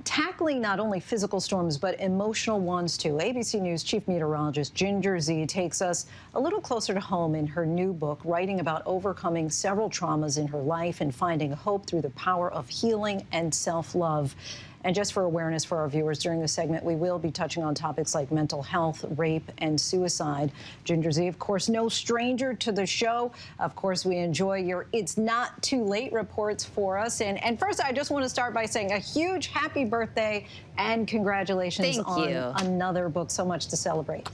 tackling not only physical storms, but emotional ones too. ABC News Chief Meteorologist Ginger Zee takes us a little closer to home in her new book, writing about overcoming several traumas in her life and finding hope through the power of healing and self-love. And just for awareness for our viewers, during this segment, we will be touching on topics like mental health, rape, and suicide. Ginger Zee, of course, no stranger to the show. Of course, we enjoy your It's Not Too Late reports for us. And first, I just want to start by saying a huge happy birthday and congratulations on another book. So much to celebrate.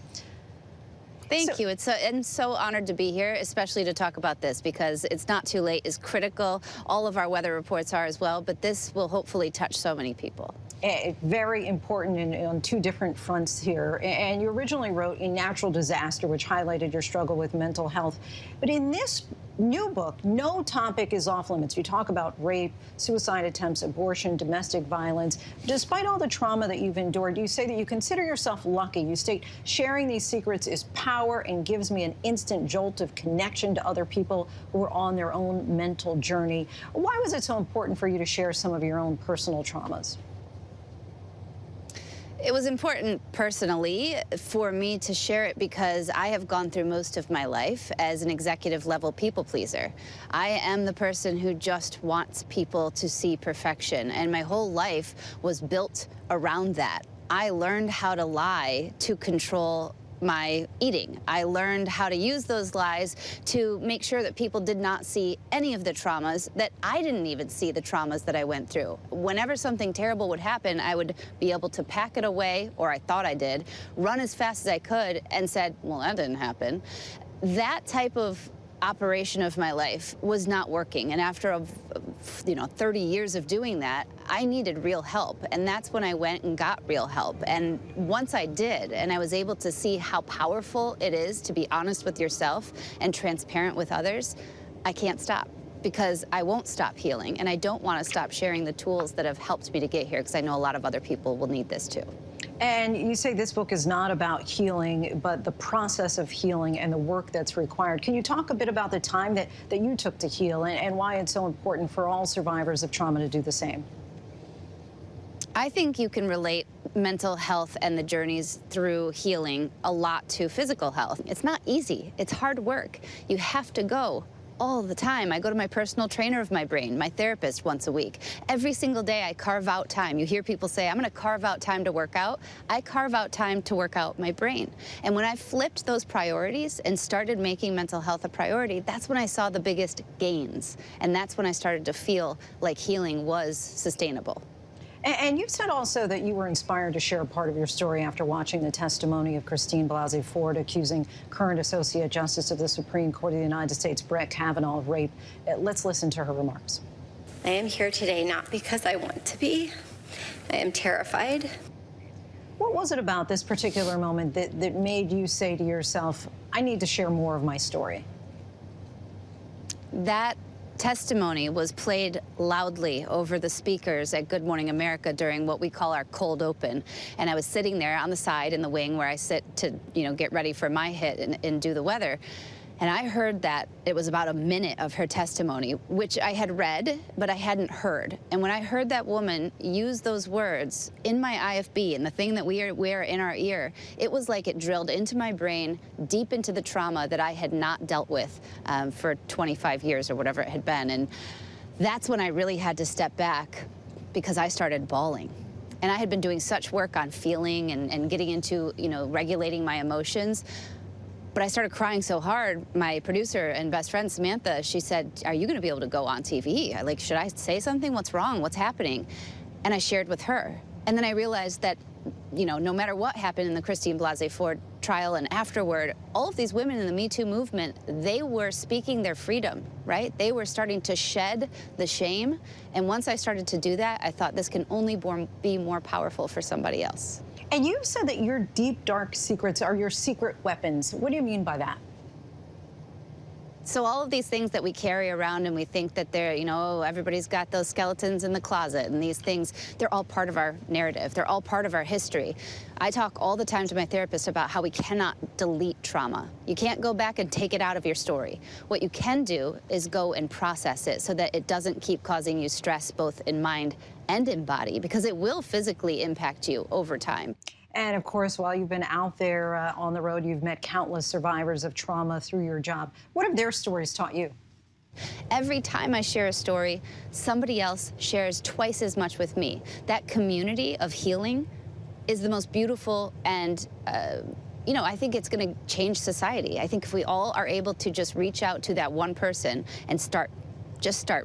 Thank you. I'm so honored to be here, especially to talk about this, because It's Not Too Late is critical. All of our weather reports are as well, but this will hopefully touch so many people. Very important on two different fronts here. And you originally wrote A Natural Disaster, which highlighted your struggle with mental health. But in this new book, no topic is off limits. You talk about rape, suicide attempts, abortion, domestic violence. Despite all the trauma that you've endured, you say that you consider yourself lucky. You state, sharing these secrets is power and gives me an instant jolt of connection to other people who are on their own mental journey. Why was it so important for you to share some of your own personal traumas? It was important personally for me to share it because I have gone through most of my life as an executive level people pleaser. I am the person who just wants people to see perfection, and my whole life was built around that. I learned how to lie to control my eating. I learned how to use those lies to make sure that people did not see any of the traumas, that I didn't even see the traumas that I went through. Whenever something terrible would happen, I would be able to pack it away, or I thought I did, run as fast as I could and said, well, that didn't happen. That type of operation of my life was not working, and after 30 years of doing that, I needed real help, and that's when I went and got real help. And once I did, and I was able to see how powerful it is to be honest with yourself and transparent with others, I can't stop, because I won't stop healing, and I don't want to stop sharing the tools that have helped me to get here, because I know a lot of other people will need this too. And you say this book is not about healing, but the process of healing and the work that's required. Can you talk a bit about the time that you took to heal and why it's so important for all survivors of trauma to do the same? I think you can relate mental health and the journeys through healing a lot to physical health. It's not easy. It's hard work. You have to go all the time. I go to my personal trainer of my brain, my therapist, once a week. Every single day I carve out time. You hear people say, I'm going to carve out time to work out. I carve out time to work out my brain. And when I flipped those priorities and started making mental health a priority, that's when I saw the biggest gains. And that's when I started to feel like healing was sustainable. And you said also that you were inspired to share a part of your story after watching the testimony of Christine Blasey Ford accusing current Associate Justice of the Supreme Court of the United States, Brett Kavanaugh, of rape. Let's listen to her remarks. I am here today not because I want to be. I am terrified. What was it about this particular moment that made you say to yourself, I need to share more of my story? That testimony was played loudly over the speakers at Good Morning America during what we call our cold open. And I was sitting there on the side in the wing where I sit to, get ready for my hit and do the weather. And I heard that it was about a minute of her testimony, which I had read, but I hadn't heard. And when I heard that woman use those words in my IFB, and the thing that we wear in our ear, it was like it drilled into my brain, deep into the trauma that I had not dealt with for 25 years or whatever it had been. And that's when I really had to step back, because I started bawling. And I had been doing such work on feeling and getting into, regulating my emotions. But I started crying so hard, my producer and best friend, Samantha, she said, are you going to be able to go on TV? Should I say something? What's wrong? What's happening? And I shared with her. And then I realized that, no matter what happened in the Christine Blasey Ford trial and afterward, all of these women in the Me Too movement, they were speaking their freedom, right? They were starting to shed the shame. And once I started to do that, I thought this can only be more powerful for somebody else. And you said that your deep, dark secrets are your secret weapons. What do you mean by that? So all of these things that we carry around and we think that they're, you know, everybody's got those skeletons in the closet and these things, they're all part of our narrative. They're all part of our history. I talk all the time to my therapist about how we cannot delete trauma. You can't go back and take it out of your story. What you can do is go and process it so that it doesn't keep causing you stress both in mind and in body, because it will physically impact you over time. And of course, while you've been out there on the road, you've met countless survivors of trauma through your job. What have their stories taught you? Every time I share a story, somebody else shares twice as much with me. That community of healing is the most beautiful, and you know, I think it's going to change society. I think if we all are able to just reach out to that one person and start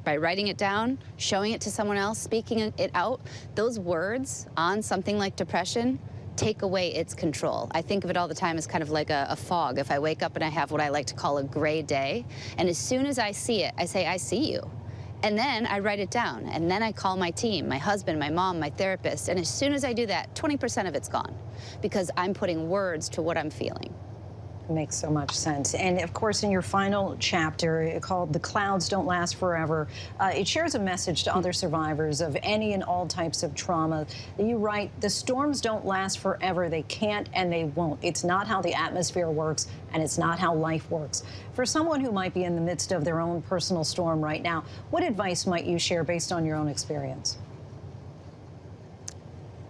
by writing it down, showing it to someone else, speaking it out, those words on something like depression take away its control. I think of it all the time as kind of like a fog. If I wake up and I have what I like to call a gray day, and as soon as I see it, I say, I see you. And then I write it down, and then I call my team, my husband, my mom, my therapist, and as soon as I do that, 20% of it's gone, because I'm putting words to what I'm feeling. It makes so much sense. And of course, in your final chapter called The Clouds Don't Last Forever, it shares a message to other survivors of any and all types of trauma. You write, the storms don't last forever. They can't and they won't. It's not how the atmosphere works, and it's not how life works. For someone who might be in the midst of their own personal storm right now, what advice might you share based on your own experience?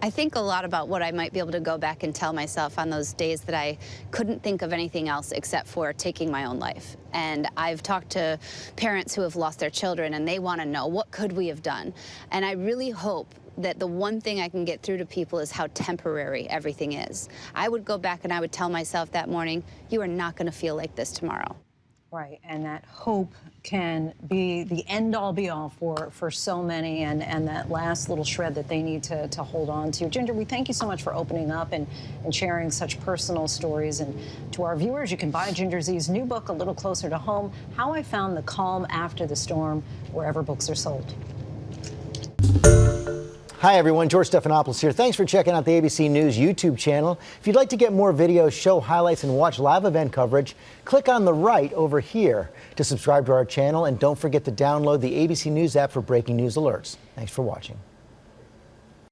I think a lot about what I might be able to go back and tell myself on those days that I couldn't think of anything else except for taking my own life. And I've talked to parents who have lost their children, and they want to know, what could we have done? And I really hope that the one thing I can get through to people is how temporary everything is. I would go back and I would tell myself that morning, you are not going to feel like this tomorrow. Right, and that hope can be the end-all, be-all for so many, and that last little shred that they need to hold on to. Ginger, we thank you so much for opening up and sharing such personal stories. And to our viewers, you can buy Ginger Zee's new book, A Little Closer to Home, How I Found the Calm After the Storm, wherever books are sold. Hi everyone, George Stephanopoulos here. Thanks for checking out the ABC News YouTube channel. If you'd like to get more videos, show highlights, and watch live event coverage, click on the right over here to subscribe to our channel, and don't forget to download the ABC News app for breaking news alerts. Thanks for watching.